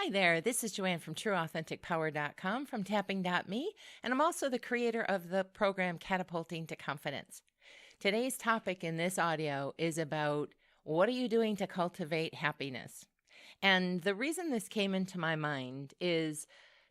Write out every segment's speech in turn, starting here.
Hi there, this is Joanne from TrueAuthenticPower.com from Tapping.me, and I'm also the creator of the program Catapulting to Confidence. Today's topic in this audio is about what are you doing to cultivate happiness? And the reason this came into my mind is,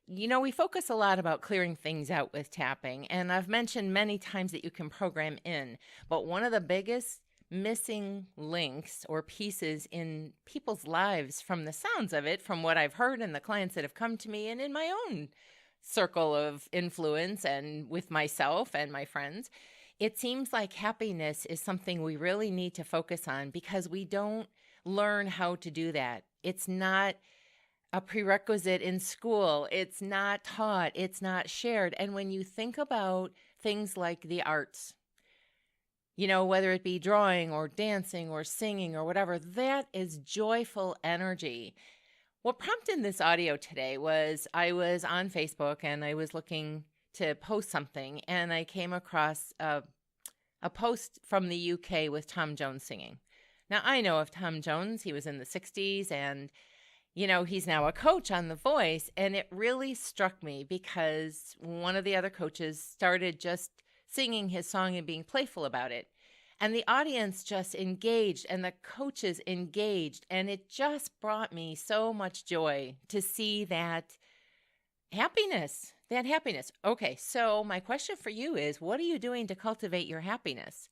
we focus a lot about clearing things out with tapping, and I've mentioned many times that you can program in, but one of the biggest missing links or pieces in people's lives from the sounds of it, from what I've heard and the clients that have come to me and in my own circle of influence and with myself and my friends, it seems like happiness is something we really need to focus on because we don't learn how to do that. It's not a prerequisite in school. It's not taught. It's not shared. And when you think about things like the arts, whether it be drawing or dancing or singing or whatever, that is joyful energy. What prompted this audio today was I was on Facebook and I was looking to post something, and I came across a post from the UK with Tom Jones singing. Now, I know of Tom Jones. He was in the 60s and, he's now a coach on The Voice. And it really struck me because one of the other coaches started just singing his song and being playful about it. And the audience just engaged and the coaches engaged. And it just brought me so much joy to see that happiness. Okay, so my question for you is, what are you doing to cultivate your happiness?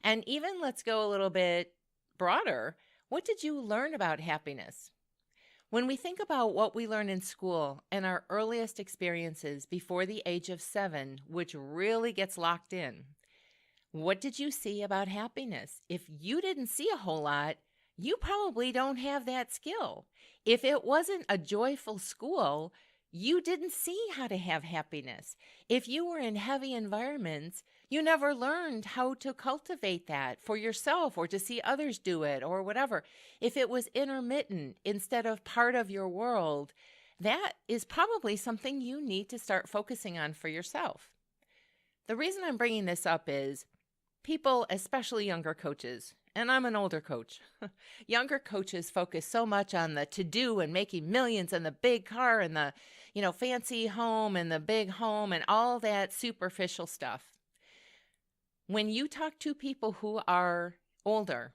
And even let's go a little bit broader. What did you learn about happiness? When we think about what we learn in school and our earliest experiences before the age of 7, which really gets locked in, what did you see about happiness? If you didn't see a whole lot, you probably don't have that skill. If it wasn't a joyful school, you didn't see how to have happiness. If you were in heavy environments, you never learned how to cultivate that for yourself or to see others do it or whatever. If it was intermittent instead of part of your world, that is probably something you need to start focusing on for yourself. The reason I'm bringing this up is people, especially younger coaches, and I'm an older coach, younger coaches focus so much on the to-do and making millions and the big car and the, fancy home and the big home and all that superficial stuff. When you talk to people who are older,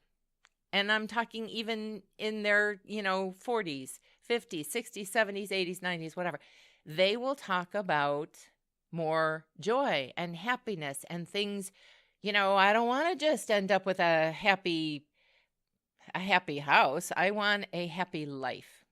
and I'm talking even in their, 40s, 50s, 60s, 70s, 80s, 90s, whatever, they will talk about more joy and happiness and things. I don't want to just end up with a happy house. I want a happy life.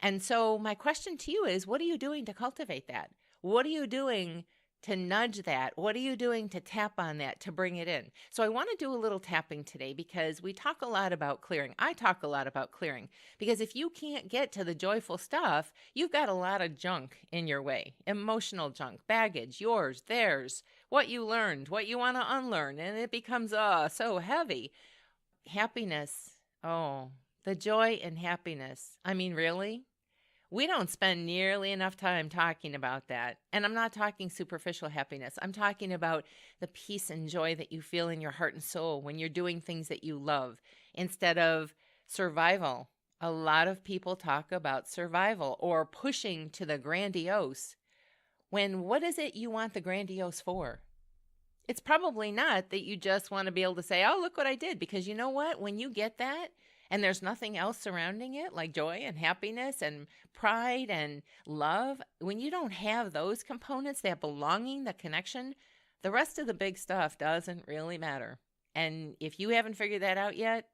And so my question to you is, what are you doing to cultivate that? What are you doing to nudge that? What are you doing to tap on that, to bring it in? So I want to do a little tapping today because we talk a lot about clearing. I talk a lot about clearing because if you can't get to the joyful stuff, you've got a lot of junk in your way, emotional junk, baggage, yours, theirs, what you learned, what you want to unlearn, and it becomes so heavy. Happiness, the joy and happiness. I mean, really? We don't spend nearly enough time talking about that. And I'm not talking superficial happiness. I'm talking about the peace and joy that you feel in your heart and soul when you're doing things that you love instead of survival. A lot of people talk about survival or pushing to the grandiose. When what is it you want the grandiose for? It's probably not that you just want to be able to say, oh, look what I did. Because you know what? When you get that, and there's nothing else surrounding it, like joy and happiness and pride and love, when you don't have those components, that belonging, the connection, the rest of the big stuff doesn't really matter. And if you haven't figured that out yet,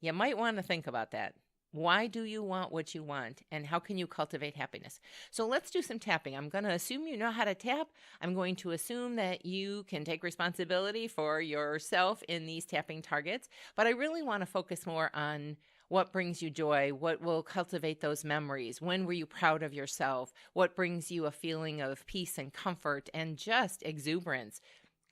you might want to think about that. Why do you want what you want, and how can you cultivate happiness? So let's do some tapping. I'm going to assume you know how to tap. I'm going to assume that you can take responsibility for yourself in these tapping targets, but I really want to focus more on what brings you joy, what will cultivate those memories, when were you proud of yourself, what brings you a feeling of peace and comfort and just exuberance.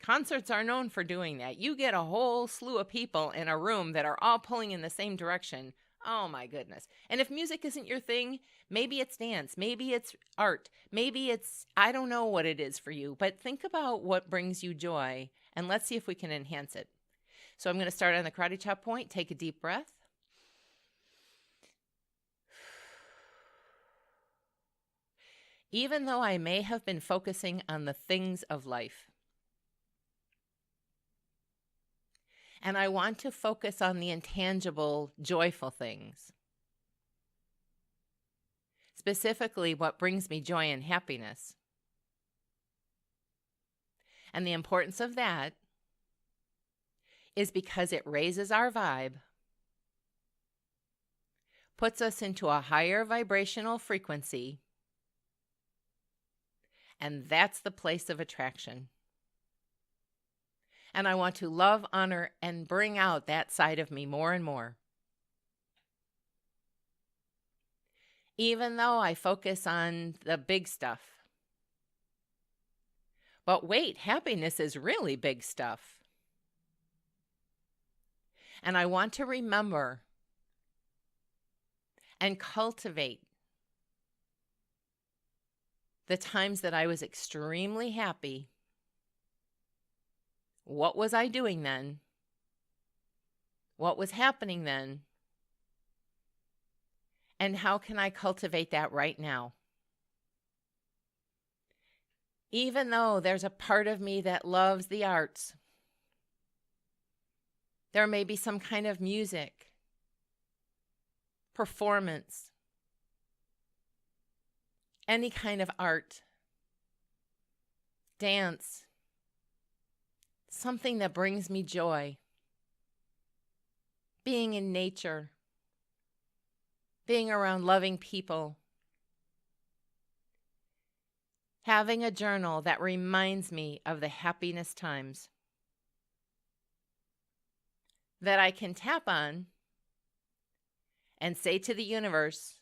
Concerts are known for doing that. You get a whole slew of people in a room that are all pulling in the same direction. Oh my goodness. And if music isn't your thing, maybe it's dance, maybe it's art, maybe it's, I don't know what it is for you, but think about what brings you joy and let's see if we can enhance it. So I'm going to start on the karate chop point. Take a deep breath. even though I may have been focusing on the things of life. And I want to focus on the intangible, joyful things. Specifically, what brings me joy and happiness. And the importance of that is because it raises our vibe, puts us into a higher vibrational frequency, and that's the place of attraction. And I want to love, honor, and bring out that side of me more and more. Even though I focus on the big stuff. But wait, happiness is really big stuff. And I want to remember and cultivate the times that I was extremely happy. What was I doing then? What was happening then? And how can I cultivate that right now? Even though there's a part of me that loves the arts, there may be some kind of music, performance, any kind of art, dance, something that brings me joy. Being in nature, being around loving people, having a journal that reminds me of the happiness times that I can tap on and say to the universe,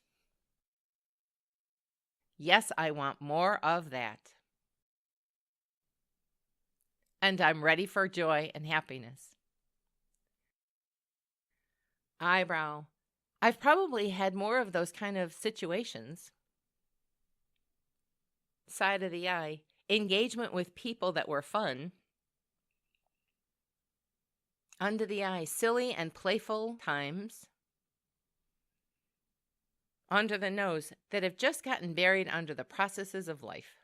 yes, I want more of that. And I'm ready for joy and happiness. Eyebrow. I've probably had more of those kind of situations. Side of the eye. Engagement with people that were fun. Under the eye. Silly and playful times. Under the nose. That have just gotten buried under the processes of life.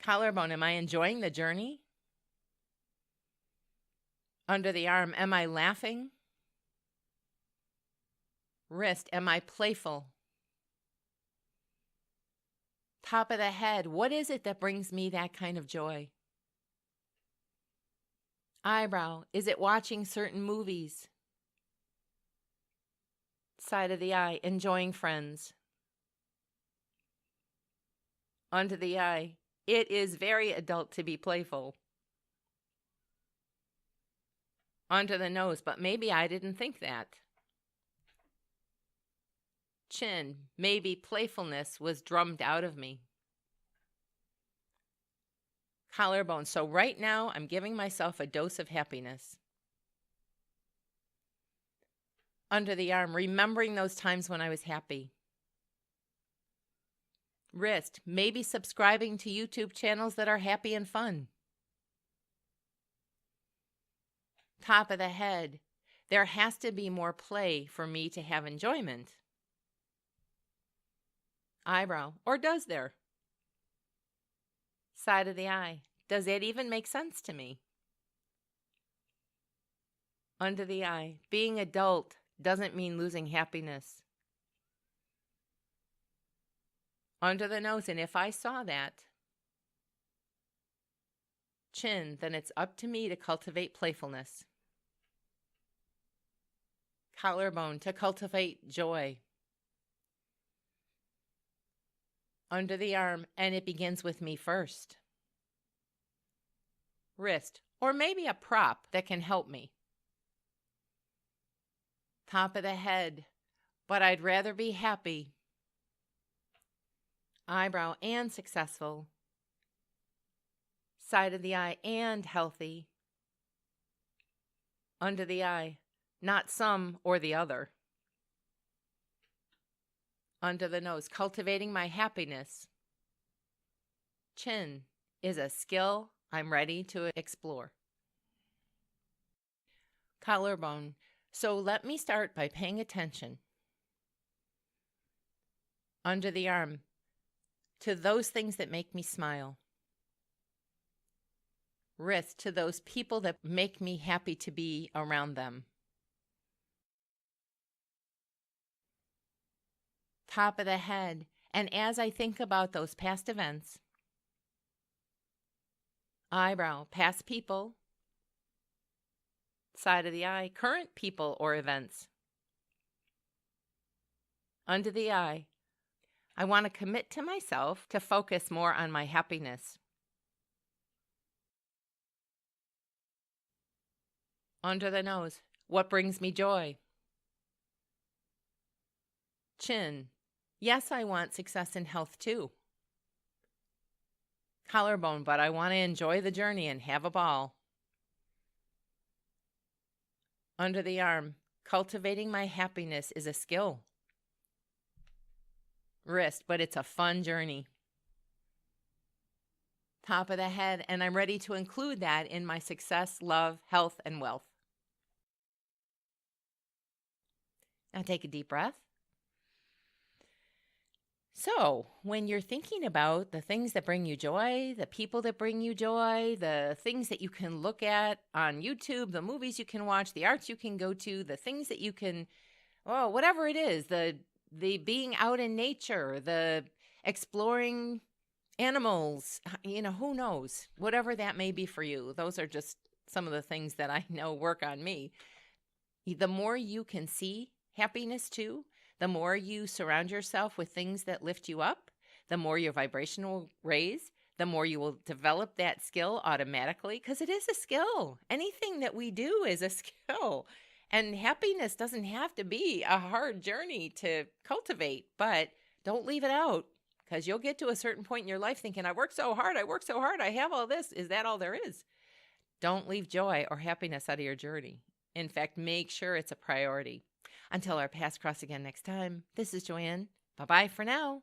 Collarbone. Am I enjoying the journey? Under the arm, am I laughing? Wrist, am I playful? Top of the head, what is it that brings me that kind of joy? Eyebrow, is it watching certain movies? Side of the eye, enjoying friends. Under the eye, it is very adult to be playful. Under the nose, but maybe I didn't think that. Chin, maybe playfulness was drummed out of me. Collarbone, so right now I'm giving myself a dose of happiness. Under the arm, remembering those times when I was happy. Wrist, maybe subscribing to YouTube channels that are happy and fun. Top of the head, there has to be more play for me to have enjoyment. Eyebrow, or does there? Side of the eye, does that even make sense to me? Under the eye, being adult doesn't mean losing happiness. Under the nose, and if I saw that, chin, then it's up to me to cultivate playfulness. Collarbone, to cultivate joy. Under the arm, and it begins with me first. Wrist, or maybe a prop that can help me. Top of the head, but I'd rather be happy. Eyebrow, and successful. Side of the eye, and healthy. Under the eye, not some or the other. Under the nose, cultivating my happiness. Chin is a skill I'm ready to explore. Collarbone. So let me start by paying attention Under the arm, to those things that make me smile. Wrist, to those people that make me happy to be around them. Top of the head, and as I think about those past events, eyebrow, past people, side of the eye, current people or events. Under the eye, I want to commit to myself to focus more on my happiness. Under the nose, what brings me joy? Chin, yes, I want success in health too. Collarbone, but I want to enjoy the journey and have a ball. Under the arm, cultivating my happiness is a skill. Wrist, but it's a fun journey. Top of the head, and I'm ready to include that in my success, love, health, and wealth. Now take a deep breath. So, when you're thinking about the things that bring you joy, the people that bring you joy, the things that you can look at on YouTube, the movies you can watch, the arts you can go to, the things that you can, oh, whatever it is, the being out in nature, the exploring animals, who knows, whatever that may be for you. Those are just some of the things that I know work on me. The more you can see happiness too, the more you surround yourself with things that lift you up, the more your vibration will raise, the more you will develop that skill automatically, because it is a skill. Anything that we do is a skill. And happiness doesn't have to be a hard journey to cultivate, but don't leave it out, because you'll get to a certain point in your life thinking, I work so hard, I have all this. Is that all there is? Don't leave joy or happiness out of your journey. In fact, make sure it's a priority. Until our paths cross again next time, this is Joanne. Bye-bye for now.